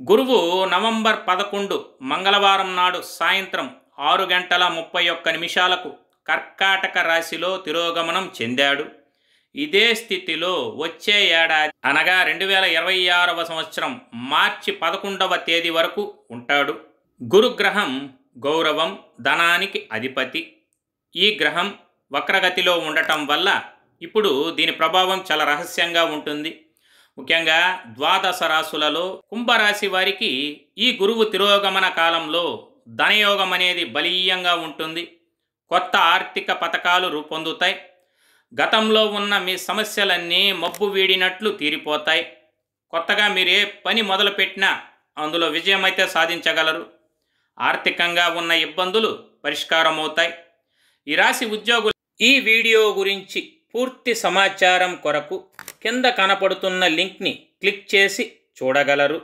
గురువు నవంబర్ 11 మంగళవారం నాడు సాయంత్రం 6 గంటల 31 నిమిషాలకు కర్కాటక రాశిలో తిరోగమనం చెందాడు. ఇదే స్థితిలో వచ్చే ఏడాది అనగా 2026వ సంవత్సరం మార్చి 11వ తేదీ వరకు ఉంటాడు. గురుగ్రహం గౌరవం, ధనానికి అధిపతి. ఈ గ్రహం వక్రగతిలో ఉండటం వల్ల ఇప్పుడు దీని ప్రభావం చాలా రహస్యంగా ఉంటుంది. ముఖ్యంగా ద్వాదశ రాశులలో కుంభరాశి వారికి ఈ గురువు తిరోగమన కాలంలో ధనయోగం అనేది బలీయంగా ఉంటుంది. కొత్త ఆర్థిక పథకాలు రూపొందుతాయి. గతంలో ఉన్న మీ సమస్యలన్నీ మబ్బు వీడినట్లు తీరిపోతాయి. కొత్తగా మీరు ఏ పని మొదలుపెట్టినా అందులో విజయం అయితే సాధించగలరు. ఆర్థికంగా ఉన్న ఇబ్బందులు పరిష్కారం అవుతాయి. ఈ రాశి ఉద్యోగులు ఈ వీడియో గురించి పూర్తి సమాచారం కొరకు కింద కనపడుతున్న లింక్ని క్లిక్ చేసి చూడగలరు.